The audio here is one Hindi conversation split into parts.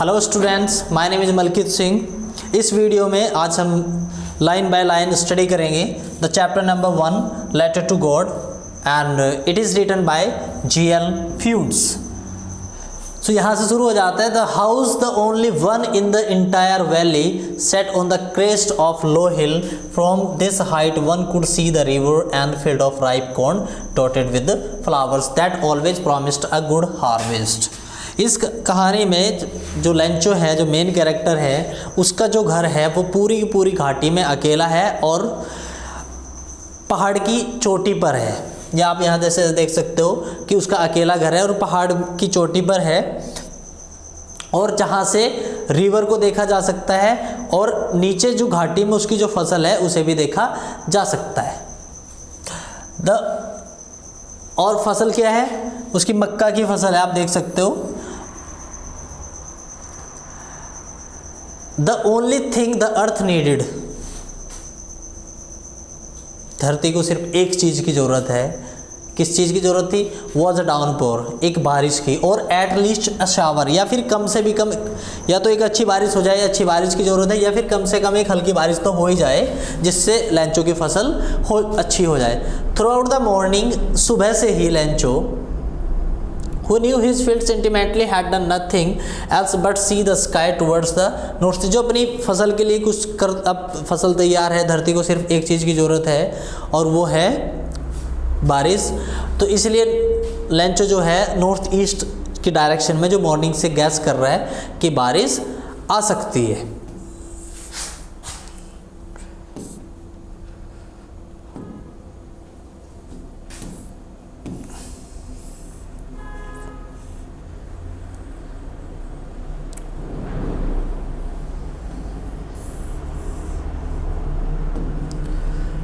Hello students, my name is Malkit Singh. इस वीडियो में आज हम लाइन बाय लाइन स्टडी करेंगे the chapter number 1 letter to God and it is written by G.L. Fuentes. So यहाँ से शुरू हो जाता है। The house the only one in the entire valley sat on the crest of low hill, from this height one could see the river and field of ripe corn dotted with flowers that always promised a good harvest. इस कहानी में जो लेंचो है, जो मेन कैरेक्टर है, उसका जो घर है वो पूरी की पूरी घाटी में अकेला है और पहाड़ की चोटी पर है। या आप यहाँ जैसे देख सकते हो कि उसका अकेला घर है और पहाड़ की चोटी पर है, और जहाँ से रिवर को देखा जा सकता है और नीचे जो घाटी में उसकी जो फसल है उसे भी देखा जा सकता है। और फसल क्या है? उसकी मक्का की फसल है, आप देख सकते हो। The only thing the earth needed, धरती को सिर्फ एक चीज़ की ज़रूरत है। किस चीज़ की ज़रूरत थी? वॉज अ डाउनपोर, एक बारिश की, और एट लीस्ट अ शावर, या फिर कम से भी कम, या तो एक अच्छी बारिश हो जाए, अच्छी बारिश की ज़रूरत है, या फिर कम से कम एक हल्की बारिश तो हो ही जाए जिससे लेंचो की फसल अच्छी हो जाए। थ्रू आउट द मॉर्निंग, सुबह से ही Lencho who knew his field sentimentally had done nothing else but see the sky towards the north, जो अपनी फसल के लिए कुछ कर, अब फसल तैयार है, धरती को सिर्फ एक चीज़ की ज़रूरत है और वो है बारिश। तो इसलिए लेंचो जो है नॉर्थ ईस्ट की डायरेक्शन में जो मॉर्निंग से गैस कर रहा है कि बारिश आ सकती है।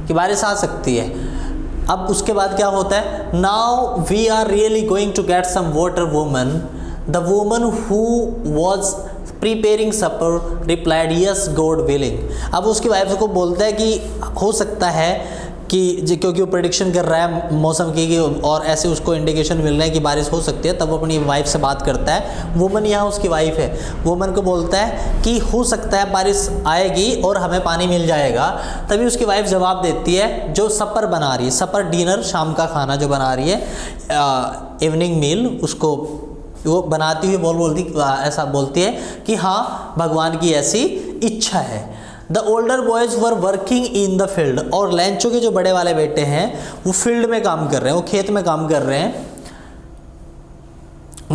कि बारिश आ सकती है। अब उसके बाद क्या होता है? Now we are really going to get some water woman, the woman who was preparing supper replied yes God willing. अब उसकी वाइफ को बोलता है कि हो सकता है कि क्योंकि वो प्रेडिक्शन कर रहा है मौसम की, और ऐसे उसको इंडिकेशन मिल रहा है कि बारिश हो सकती है, तब वो अपनी वाइफ से बात करता है। वुमन यहाँ उसकी वाइफ है। वुमन को बोलता है कि हो सकता है बारिश आएगी और हमें पानी मिल जाएगा। तभी उसकी वाइफ जवाब देती है, जो सपर बना रही है, सपर डिनर, शाम का खाना जो बना रही है, इवनिंग मील, उसको वो बनाती हुई ऐसा बोलती है कि हाँ, भगवान की ऐसी इच्छा है। The older boys were working in the field, और लेंचो के जो बड़े वाले बेटे हैं वो फील्ड में काम कर रहे हैं, वो खेत में काम कर रहे हैं।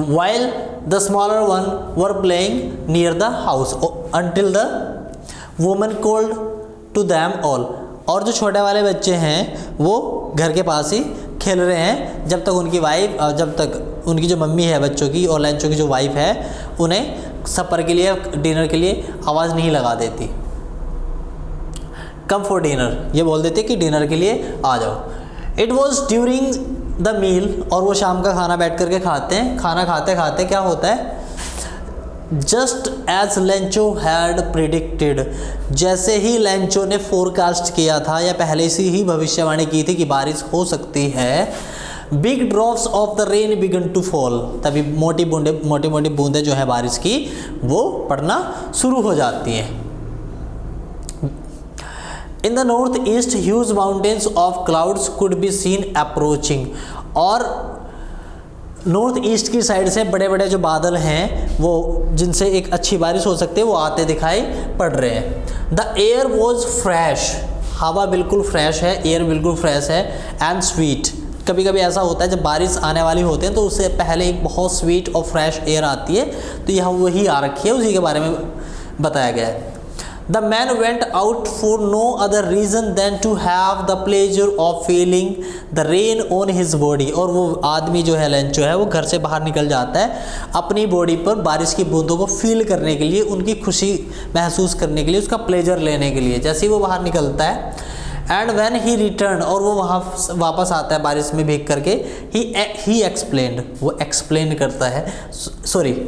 While the smaller one were playing near the house until the woman called to them all, और जो छोटे वाले बच्चे हैं वो घर के पास ही खेल रहे हैं जब तक उनकी जो मम्मी है बच्चों की और लेंचो की जो वाइफ है उन्हें सपर के लिए, डिनर के लिए आवाज़ नहीं लगा देती। कम फॉर डिनर, ये बोल देते कि डिनर के लिए आ जाओ। It was during the meal, और वो शाम का खाना बैठ करके खाते हैं। खाना खाते खाते क्या होता है? Just as Lencho had predicted, जैसे ही लेंचो ने फोरकास्ट किया था या पहले से ही भविष्यवाणी की थी कि बारिश हो सकती है, big drops of the rain began to fall, तभी मोटी मोटी बूंदें जो है बारिश की वो पड़ना शुरू हो जाती हैं। In the north east huge mountains of clouds could be seen approaching, और नॉर्थ ईस्ट की साइड से बड़े बड़े जो बादल हैं वो जिनसे एक अच्छी बारिश हो सकती है वो आते दिखाई पड़ रहे हैं। द एयर वॉज फ्रेश, हवा बिल्कुल फ्रेश है, एयर बिल्कुल फ्रेश है, एंड स्वीट। कभी कभी ऐसा होता है जब बारिश आने वाली होती है तो उससे पहले एक बहुत स्वीट और फ्रेश एयर आती है, तो यहाँ वही आ रखी है, उसी के बारे में बताया गया है। The man went out for no other reason than to have the pleasure of feeling the rain on his body, और वो आदमी जो है लेंचो है वो घर से बाहर निकल जाता है अपनी बॉडी पर बारिश की बूंदों को फील करने के लिए, उनकी खुशी महसूस करने के लिए, उसका प्लेजर लेने के लिए। जैसे ही वो बाहर निकलता है, एंड व्हेन ही रिटर्न, और वो वहाँ वापस आता है बारिश में भीग करके, ही एक्सप्लेन्ड, वो एक्सप्लेन करता है, सॉरी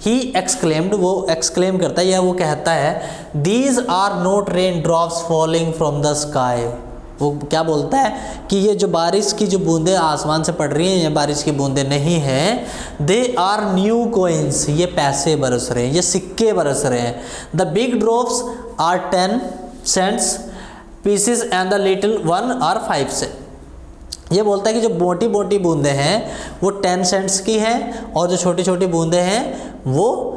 ही एक्सक्लेम्ड, वो एक्सक्लेम करता है या वो कहता है, these are not rain drops falling from the sky, वो क्या बोलता है कि ये जो बारिश की जो बूंदें आसमान से पड़ रही हैं, ये बारिश की बूंदें नहीं हैं, दे आर न्यू कॉइन्स, ये पैसे बरस रहे हैं, ये सिक्के बरस रहे हैं। The big drops are 10 cents pieces and the little one are 5 cent. ये बोलता है कि जो मोटी मोटी बूंदें हैं वो 10 सेंट्स की हैं और जो छोटी छोटी बूंदें हैं वो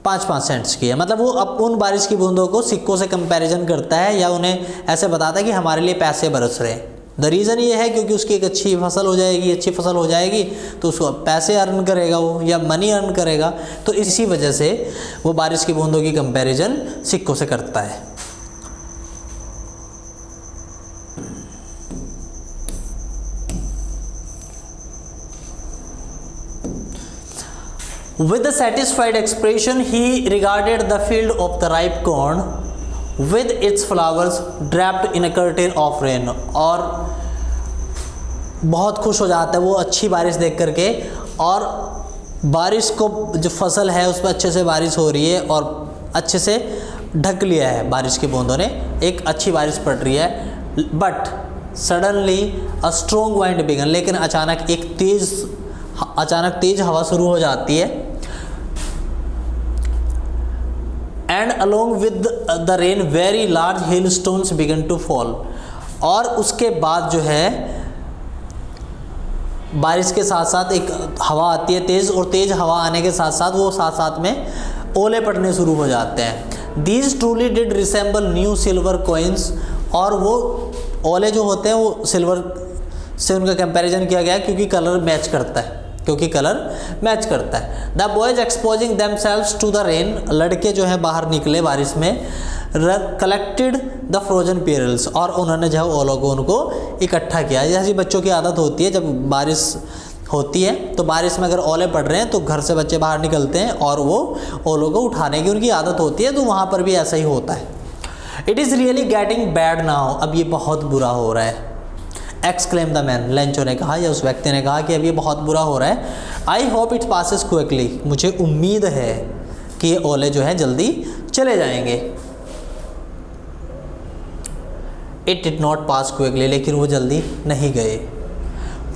5-5 सेंट्स की है। मतलब वो अब उन बारिश की बूंदों को सिक्कों से कंपैरिजन करता है या उन्हें ऐसे बताता है कि हमारे लिए पैसे बरस रहे हैं। द रीज़न ये है क्योंकि उसकी एक अच्छी फसल हो जाएगी, अच्छी फसल हो जाएगी तो उसको पैसे अर्न करेगा वो, या मनी अर्न करेगा। तो इसी वजह से वो बारिश की बूंदों की कंपैरिजन सिक्कों से करता है। With a satisfied expression, he regarded the field of the ripe corn with its flowers draped in a curtain of rain। और बहुत खुश हो जाता है वो अच्छी बारिश देख करके, और बारिश को जो फसल है उस पर अच्छे से बारिश हो रही है और अच्छे से ढक लिया है बारिश की बूंदों ने, एक अच्छी बारिश पड़ रही है। But suddenly a strong wind began, लेकिन अचानक तेज हवा शुरू हो जाती है। And along with the rain very large hail stones began to fall. और उसके बाद जो है बारिश के साथ साथ एक हवा आती है तेज़, और तेज़ हवा आने के साथ साथ वो साथ साथ में ओले पड़ने शुरू हो जाते हैं। These truly did resemble new silver coins. और वो ओले जो होते हैं वो सिल्वर से उनका कंपैरिजन किया गया क्योंकि कलर मैच करता है, the boys exposing themselves to the rain, लड़के जो है बाहर निकले बारिश में, कलेक्टेड द फ्रोजन पेरल्स, और उन्होंने जो है ओलों को उनको इकट्ठा किया। जैसी बच्चों की आदत होती है, जब बारिश होती है तो बारिश में अगर ओले पड़ रहे हैं तो घर से बच्चे बाहर निकलते हैं और वो ओलों को उठाने की उनकी आदत होती है, तो वहाँ पर भी ऐसा ही होता है। It is really getting bad now, अब ये बहुत बुरा हो रहा है। एक्सक्लेम द मैन, लेंचो ने कहा या उस व्यक्ति ने कहा कि अब ये बहुत बुरा हो रहा है। I hope it passes quickly, मुझे उम्मीद है कि ये ओले जो है जल्दी चले जाएंगे। It did not pass quickly, लेकिन वो जल्दी नहीं गए।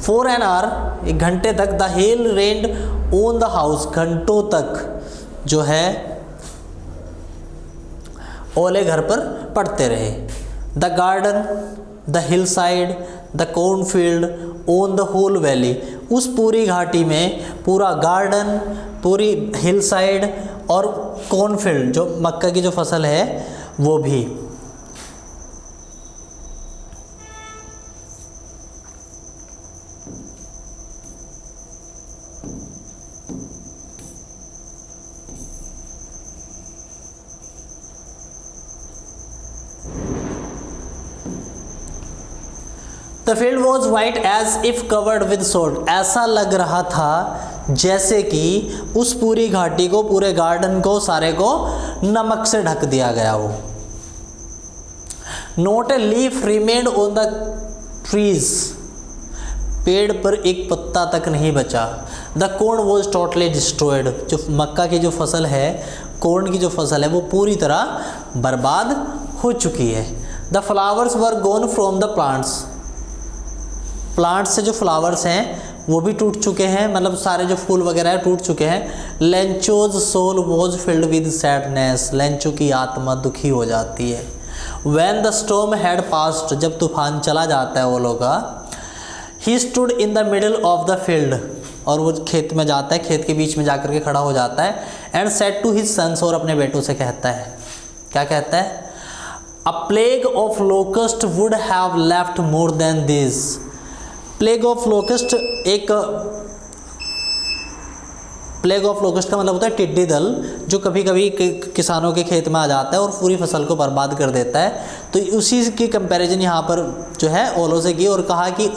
फॉर एन आवर, 1 घंटे तक, the hail rained on the house, घंटों तक जो है ओले घर पर पड़ते रहे। The garden, the hill side, the cornfield, on the whole valley, उस पूरी घाटी में पूरा गार्डन, पूरी हिल साइड और कॉर्नफील्ड जो मक्का की जो फसल है वो भी। The field was white as if covered with salt, ऐसा लग रहा था जैसे कि उस पूरी घाटी को, पूरे गार्डन को, सारे को नमक से ढक दिया गया हो। Not a leaf remained on the trees, पेड़ पर एक पत्ता तक नहीं बचा। The corn was totally destroyed, जो मक्का की जो फसल है, कॉर्न की जो फसल है वो पूरी तरह बर्बाद हो चुकी है। The flowers were gone from the plants, plants से जो फ्लावर्स हैं वो भी टूट चुके हैं, मतलब सारे जो फूल वगैरह है टूट चुके हैं। Lencho's soul was filled with sadness, Lencho की आत्मा दुखी हो जाती है। When the storm had passed, जब तूफान चला जाता है ओलों का, he stood in the middle of the field, और वो खेत में जाता है, खेत के बीच में जाकर के खड़ा हो जाता है। And said to his sons, और अपने बेटों से कहता है, क्या कहता है? A plague of locust would have left more than this. Plague of locust, एक प्लेग ऑफ लोकस्ट का मतलब होता है टिड्डी दल, जो कभी कभी किसानों के खेत में आ जाता है और पूरी फसल को बर्बाद कर देता है। तो उसी की कंपैरिजन यहाँ पर जो है ओलों से की, और कहा कि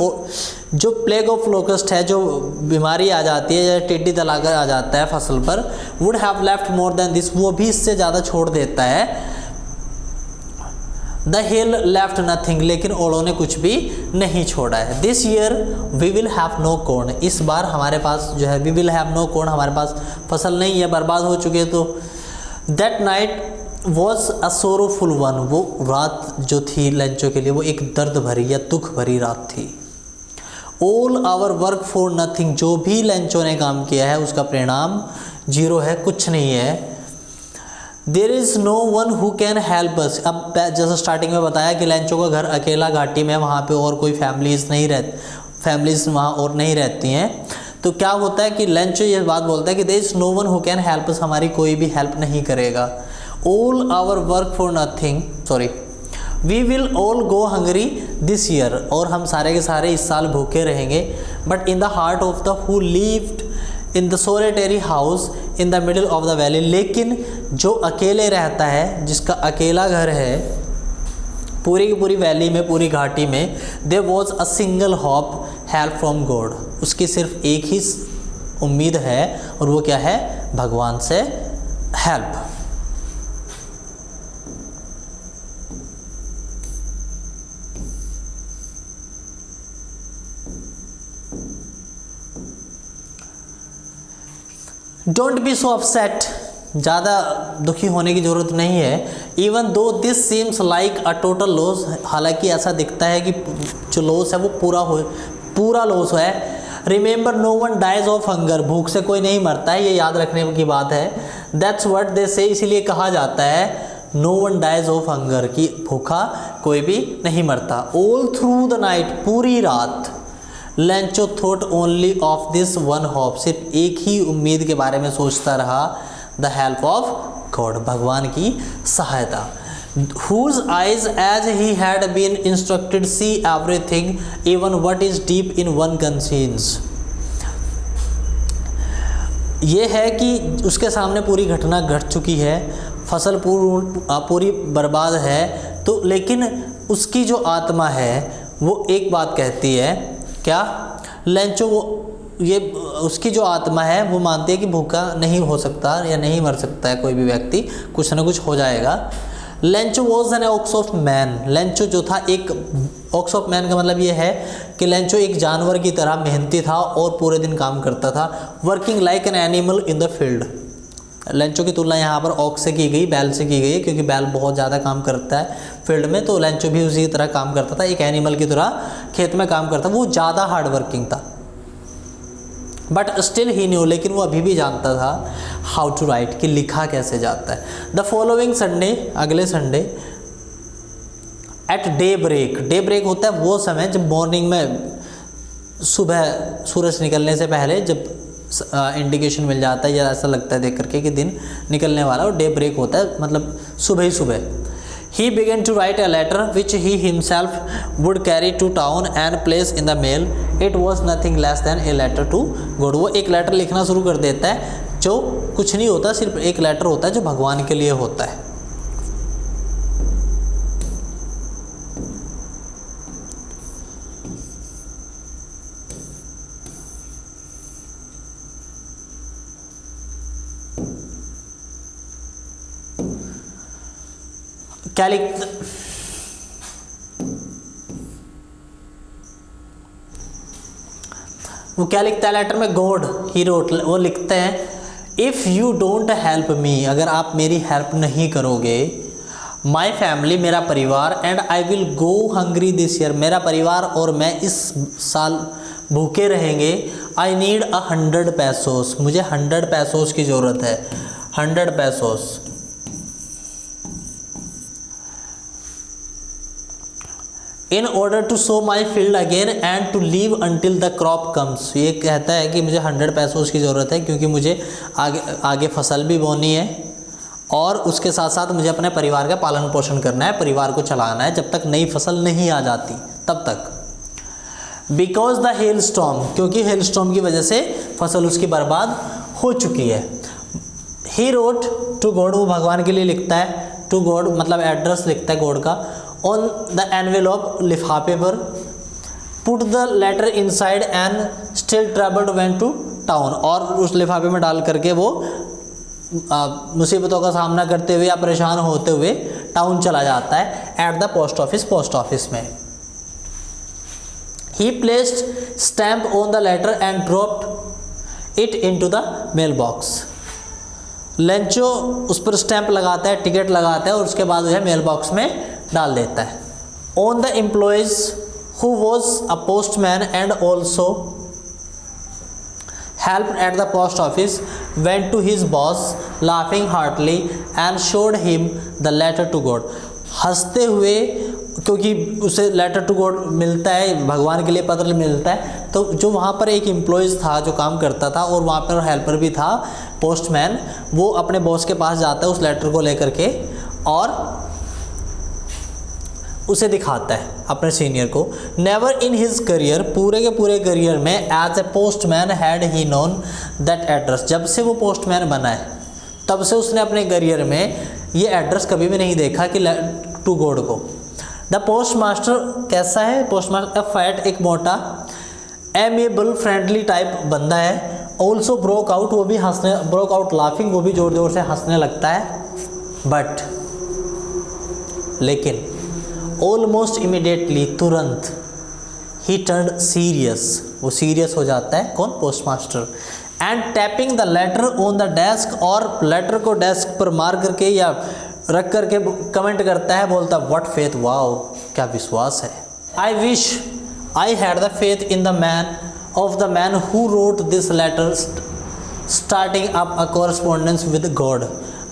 जो प्लेग ऑफ लोकस्ट है, जो बीमारी आ जाती है या टिड्डी दल आकर आ जाता है फसल पर, would have left more than this, वो भी इससे ज़्यादा छोड़ देता है। द हेल लेफ्ट नथिंग, लेकिन ओलों ने कुछ भी नहीं छोड़ा है। This year we will have no corn, इस बार हमारे पास जो है we will have no corn, हमारे पास फसल नहीं है, बर्बाद हो चुकी है। तो that night was a sorrowful one, वो रात जो थी लेंचो के लिए वो एक दर्द भरी या दुख भरी रात थी। All our work for nothing, जो भी लेंचो ने काम किया है उसका परिणाम जीरो है, कुछ नहीं है। There is no one who can help us, अब जैसा स्टार्टिंग में बताया कि लेंचो का घर अकेला घाटी में, वहाँ पे और कोई फैमिलीज वहाँ और नहीं रहती हैं। तो क्या होता है कि लेंचो ये बात बोलता है कि there is no one who can help us, हमारी कोई भी हेल्प नहीं करेगा। All our work for nothing, sorry, we will all go hungry this year, और हम सारे के सारे इस साल भूखे रहेंगे। But in the heart of the who lived in the solitary house in the middle of the valley, लेकिन जो अकेले रहता है, जिसका अकेला घर है पूरी की पूरी वैली में, पूरी घाटी में, there was a single hope help from God, उसकी सिर्फ एक ही उम्मीद है और वो क्या है, भगवान से help. Don't be so upset, ज़्यादा दुखी होने की ज़रूरत नहीं है। Even though this seems like a total loss, हालांकि ऐसा दिखता है कि जो लॉस है वो पूरा लॉस है। Remember no one dies of hunger, भूख से कोई नहीं मरता है, ये याद रखने की बात है। दैट्स व्हाट दे से, इसीलिए कहा जाता है no one dies of hunger, कि भूखा कोई भी नहीं मरता। ऑल थ्रू द नाइट, पूरी रात Lencho thought only of this one hope, सिर्फ एक ही उम्मीद के बारे में सोचता रहा, द हेल्प ऑफ गॉड, भगवान की सहायता। whose eyes as he had been instructed see everything even what is deep in one conscience। ये है कि उसके सामने पूरी घटना घट चुकी है, फसल पूरी बर्बाद है, तो लेकिन उसकी जो आत्मा है वो एक बात कहती है, क्या, लेंचो ये उसकी जो आत्मा है वो मानती है कि भूखा नहीं हो सकता या नहीं मर सकता है कोई भी व्यक्ति, कुछ ना कुछ हो जाएगा। Lencho was an ox of man, Lencho जो था एक ऑक्स ऑफ मैन का मतलब ये है कि लेंचो एक जानवर की तरह मेहनती था और पूरे दिन काम करता था। Working like an animal in the field, Lencho की तुलना यहाँ पर ऑक्स से की गई, बैल से की गई, क्योंकि बैल बहुत ज़्यादा काम करता है फील्ड में, तो लेंचो भी उसी तरह काम करता था, एक एनिमल की तरह खेत में काम करता। वो ज़्यादा हार्ड वर्किंग था, बट स्टिल ही न्यू, लेकिन वो अभी भी जानता था हाउ टू राइट, कि लिखा कैसे जाता है। द फॉलोइंग संडे, अगले संडे, एट डे ब्रेक होता है वो समय जब मॉर्निंग में, सुबह सूरज निकलने से पहले जब इंडिकेशन मिल जाता है या ऐसा लगता है देख करके कि दिन निकलने वाला, और डे ब्रेक होता है मतलब सुबह ही सुबह। He began to write a letter which he himself would carry to town and place in the mail. It was nothing less than a letter to God. वो एक लेटर लिखना शुरू कर देता है जो कुछ नहीं होता, सिर्फ एक लेटर होता है जो भगवान के लिए होता है। क्या लिखते, वो क्या लिखता है लेटर में, गॉड ही रोट, वो लिखते हैं if you don't help me, अगर आप मेरी हेल्प नहीं करोगे, माई फैमिली, मेरा परिवार, and I will go hungry this year, मेरा परिवार और मैं इस साल भूखे रहेंगे। आई नीड 100 पैसोस, मुझे 100 पैसोस की ज़रूरत है, 100 pesos. In order to sow my field again and to live until the crop comes, ये कहता है कि मुझे 100 पैसों की ज़रूरत है क्योंकि मुझे आगे फसल भी बोनी है और उसके साथ साथ मुझे अपने परिवार का पालन पोषण करना है, परिवार को चलाना है जब तक नई फसल नहीं आ जाती तब तक। बिकॉज द हेल स्टॉर्म, क्योंकि हेल स्टॉर्म की वजह से फसल उसकी बर्बाद हो चुकी है। ही रोट टू गॉड, वो भगवान के लिए लिखता है, टू गॉड मतलब एड्रेस लिखता है गॉड का। ऑन द एनवेलप, लिफाफे पर। Put the letter inside and still travelled went to town, और उस लिफाफे में डाल करके वो मुसीबतों का सामना करते हुए या परेशान होते हुए टाउन चला जाता है। एट द पोस्ट ऑफिस में। He placed stamp on the letter and dropped it into the mail box. Lencho उस पर स्टैंप लगाता है, टिकट लगाता है और उसके बाद जो है मेल बॉक्स में डाल देता है। On the employees who was a postman and also helped at the post office went to his boss laughing heartily and showed him the letter to God। हंसते हुए, क्योंकि उसे लेटर टू गॉड मिलता है, भगवान के लिए पत्र मिलता है, तो जो वहाँ पर एक एम्प्लॉयज़ था जो काम करता था और वहाँ पर हेल्पर भी था पोस्टमैन, वो अपने बॉस के पास जाता है उस लेटर को लेकर के और उसे दिखाता है अपने सीनियर को। नेवर इन हिज करियर, पूरे के पूरे करियर में as a postman had he known that address, जब से वो पोस्टमैन बना है तब से उसने अपने करियर में ये एड्रेस कभी भी नहीं देखा कि टू गॉड को। द पोस्ट मास्टर कैसा है? पोस्ट मास्टर फैट, एक मोटा, एमेबल फ्रेंडली टाइप बंदा है। ऑल्सो ब्रोक आउट, वो भी हंसने, ब्रोक आउट लाफिंग, वो भी ज़ोर ज़ोर से हंसने लगता है। बट लेकिन ऑलमोस्ट इमीडिएटली, तुरंत, ही टर्न सीरियस, वो सीरियस हो जाता है। कौन? Post master. And tapping the later on the desk, और लेटर को डेस्क पर मार करके या रख करके कमेंट करता है, बोलता व्हाट फेथ, वाओ क्या विश्वास है। I wish I had the faith in the man of the man who wrote this letter starting up a correspondence with God.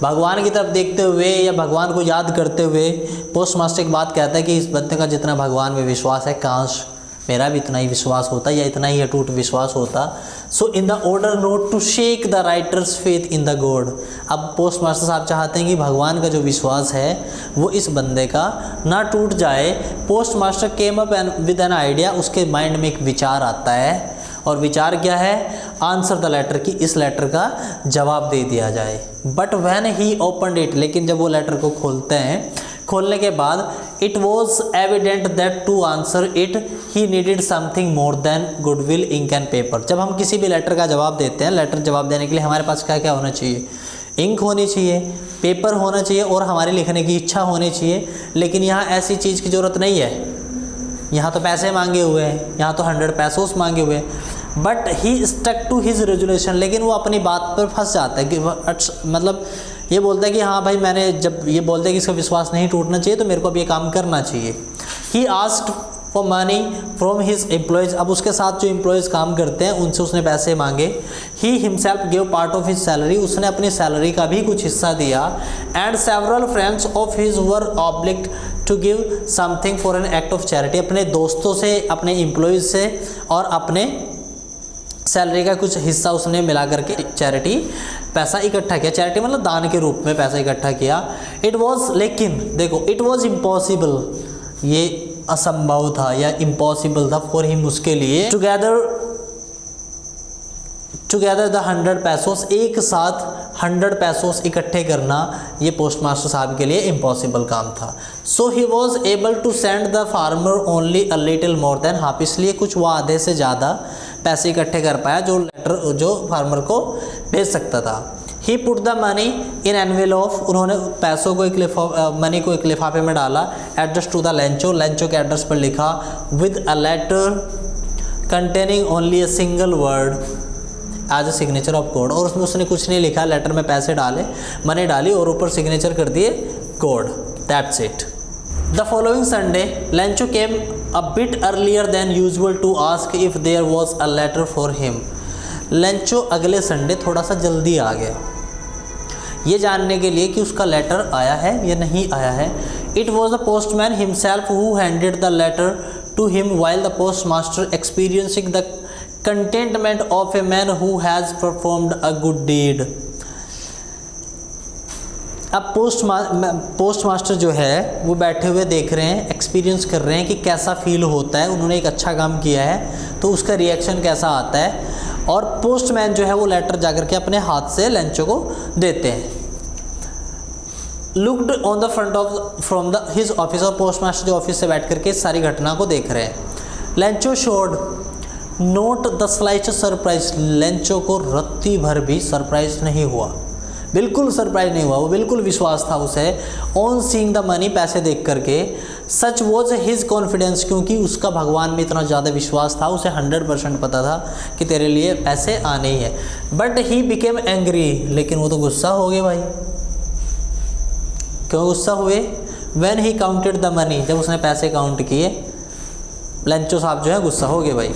भगवान की तरफ देखते हुए या भगवान को याद करते हुए पोस्ट मास्टर एक बात कहता है कि इस बंदे का जितना भगवान में विश्वास है, काश मेरा भी इतना ही विश्वास होता या इतना ही अटूट विश्वास होता। So in the order not to shake the writer's faith in the God. अब पोस्ट मास्टर साहब चाहते हैं कि भगवान का जो विश्वास है वो इस बंदे का ना टूट जाए। Post master came up with an idea, उसके माइंड में एक विचार आता है, और विचार क्या है? आंसर द लेटर, की इस लेटर का जवाब दे दिया जाए। But when he opened it, लेकिन जब वो लेटर को खोलते हैं, खोलने के बाद it was evident that to answer it he needed something more than goodwill, ink and paper. जब हम किसी भी लेटर का जवाब देते हैं, लेटर जवाब देने के लिए हमारे पास क्या क्या होना चाहिए? इंक होनी चाहिए, पेपर होना चाहिए और हमारी लिखने की इच्छा होनी चाहिए। लेकिन यहाँ ऐसी चीज़ की ज़रूरत नहीं है, यहाँ तो पैसे मांगे हुए हैं, यहाँ तो 100 पैसोस मांगे हुए हैं। But he stuck to his resolution, लेकिन वो अपनी बात पर फंस जाता है कि मतलब ये बोलता है कि हाँ भाई, मैंने जब ये बोलते हैं कि इसका विश्वास नहीं टूटना चाहिए तो मेरे को अब ये काम करना चाहिए। He asked for money from his employees, अब उसके साथ जो एम्प्लॉयज़ काम करते हैं उनसे उसने पैसे मांगे। He himself give part of his salary, उसने अपनी सैलरी का भी कुछ हिस्सा दिया। And several friends of his were obliged to give something for an act of charity, अपने दोस्तों से, अपने एम्प्लॉयज़ से और अपने सैलरी का कुछ हिस्सा उसने मिला करके चैरिटी पैसा इकट्ठा किया। चैरिटी मतलब दान के रूप में पैसा इकट्ठा किया। इट वॉज, लेकिन देखो, इट वॉज इम्पॉसिबल, ये असंभव था या इम्पॉसिबल था फॉर हिम, उसके लिए। टुगेदर द 100 पैसोस, एक साथ 100 पैसोस इकट्ठे करना ये पोस्ट मास्टर साहब के लिए इम्पॉसिबल काम था। So he was able to send the farmer only a little more than half, इसलिए कुछ वो आधे से ज़्यादा पैसे इकट्ठे कर पाया जो लेटर जो फार्मर को भेज सकता था। He put the money in envelope, उन्होंने पैसों को मनी को एक लिफाफे में डाला। Address to the Lencho, Lencho के एड्रेस पर लिखा। With a letter containing only a single word as a signature of God, और उसमें उसने कुछ नहीं लिखा, लेटर में पैसे डाले, मनी डाली और ऊपर सिग्नेचर कर दिए God, that's it. The following Sunday Lencho came a bit earlier than usual to ask if there was a letter for him. Lencho अगले संडे थोड़ा सा जल्दी आ गया ये जानने के लिए कि उसका लेटर आया है या नहीं आया है। It was the postman himself who handed the letter to him while the post master experiencing the contentment of a man who has performed a good deed. अब पोस्ट मास्टर जो है वो बैठे हुए देख रहे हैं, एक्सपीरियंस कर रहे हैं कि कैसा फील होता है, उन्होंने एक अच्छा काम किया है तो उसका रिएक्शन कैसा आता है। और पोस्टमैन जो है वो लेटर जाकर के अपने हाथ से लेंचो को देते हैं। Looked on the front of from the his office, और पोस्ट मास्टर जो ऑफिस से बैठ करके इस सारी घटना को देख रहे हैं। Lencho showed not the slightest surprise, Lencho को रत्ती भर भी सरप्राइज नहीं हुआ। बिल्कुल सरप्राइज नहीं हुआ, वो बिल्कुल विश्वास था उसे ऑन सीइंग द मनी, पैसे देख करके। सच वॉज हिज कॉन्फिडेंस, क्योंकि उसका भगवान में इतना ज़्यादा विश्वास था, उसे 100% पता था कि तेरे लिए पैसे आने ही है। बट ही बिकेम एंग्री, लेकिन वो तो गुस्सा हो गए भाई। क्यों गुस्सा हुए? When he counted the money, जब उसने पैसे काउंट किए, लेंचो साहब जो है गुस्सा हो गए भाई।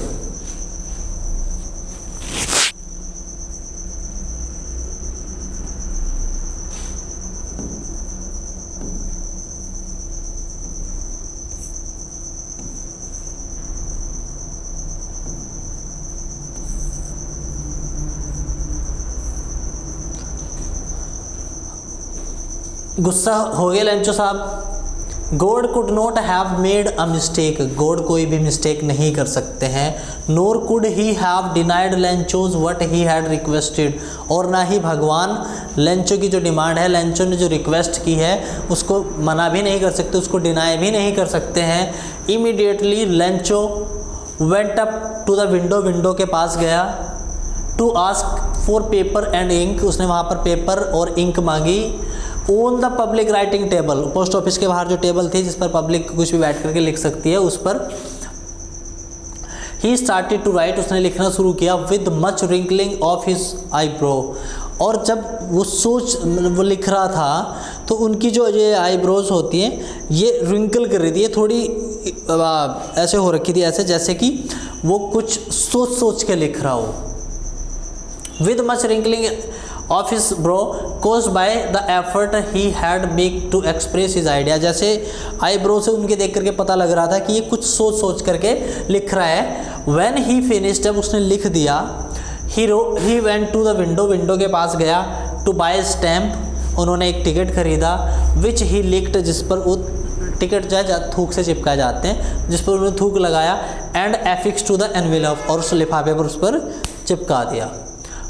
गुस्सा हो गए लेंचो साहब। God could not have made a mistake, God कोई भी मिस्टेक नहीं कर सकते हैं। Nor could he have denied Lencho's what he had requested, और ना ही भगवान लेंचो की जो डिमांड है, लेंचो ने जो रिक्वेस्ट की है उसको मना भी नहीं कर सकते, उसको डिनाई भी नहीं कर सकते हैं। Immediately Lencho went up to the window, window के पास गया। To ask for paper and ink, उसने वहाँ पर पेपर और इंक मांगी। On the public writing table, post office के बाहर जो टेबल थी जिस पर पब्लिक कुछ भी बैठ करके लिख सकती है, उस पर ही स्टार्टेड टू राइट, उसने लिखना शुरू किया। With much wrinkling of his eyebrow, और जब वो लिख रहा था तो उनकी जो ये आईब्रोज होती हैं ये रिंकल कर रही थी, ये थोड़ी ऐसे हो रखी थी, ऐसे जैसे कि वो कुछ सोच सोच के लिख रहा हो। With much wrinkling of his bro caused by the effort he had made to express his idea, जैसे आईब्रो से उनके देख करके पता लग रहा था कि ये कुछ सोच सोच करके लिख रहा है। When he finished, जब उसने लिख दिया, he went to the window, window के पास गया। to buy stamp, उन्होंने एक टिकट खरीदा। which he licked, जिस पर वो टिकट जो है थूक से चिपकाए जाते हैं, जिस पर उन्होंने थूक लगाया। and affixed to the envelope, और उस लिफाफे पर उस पर चिपका दिया।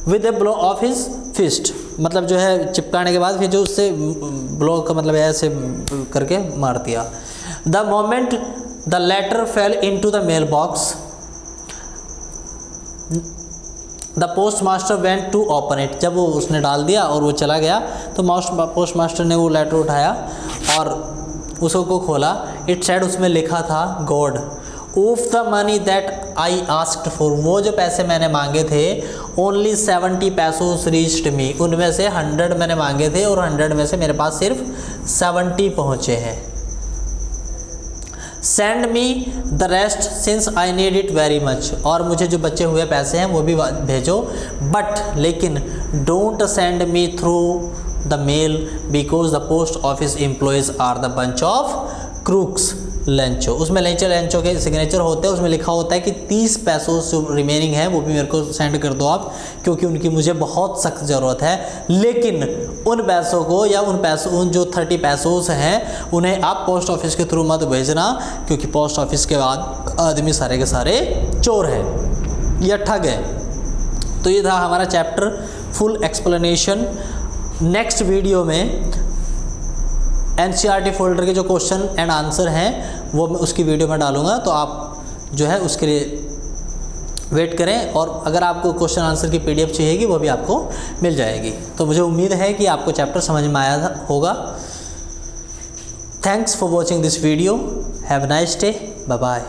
With a blow of his fist, मतलब जो है चिपकाने के बाद फिर जो उससे ब्लो का मतलब ऐसे करके मार दिया। The moment the letter fell in to the mail box, the post master went to open it, जब वो उसने डाल दिया और वो चला गया तो पोस्ट मास्टर ने वो लेटर उठाया और उसको खोला। इट सेड, उसमें लिखा था God of the money that I asked for, वो जो पैसे मैंने मांगे थे, ओनली 70 पैसों रीच्ड मी, उनमें से 100 मैंने मांगे थे और 100 में से मेरे पास सिर्फ 70 पहुँचे हैं। Send me the rest since I need it very much, और मुझे जो बचे हुए पैसे हैं वो भी भेजो, बट लेकिन don't send me through the mail because the post office employees are the bunch of crooks Lencho. उसमें लेंचो के सिग्नेचर होते हैं, उसमें लिखा होता है कि 30 पैसों जो रिमेनिंग है वो भी मेरे को सेंड कर दो आप, क्योंकि उनकी मुझे बहुत सख्त ज़रूरत है। लेकिन उन पैसों को या उन जो 30 पैसों हैं उन्हें आप पोस्ट ऑफिस के थ्रू मत भेजना, क्योंकि पोस्ट ऑफिस के बाद आदमी सारे के सारे चोर हैं या ठग है। तो ये था हमारा chapter, full explanation. Next video में NCERT फोल्डर के जो क्वेश्चन एंड आंसर हैं वो मैं उसकी वीडियो में डालूंगा, तो आप जो है उसके लिए वेट करें। और अगर आपको क्वेश्चन आंसर की PDF चाहिएगी वो भी आपको मिल जाएगी। तो मुझे उम्मीद है कि आपको चैप्टर समझ में आया होगा। Thanks for watching this video. Have a nice day. Bye bye.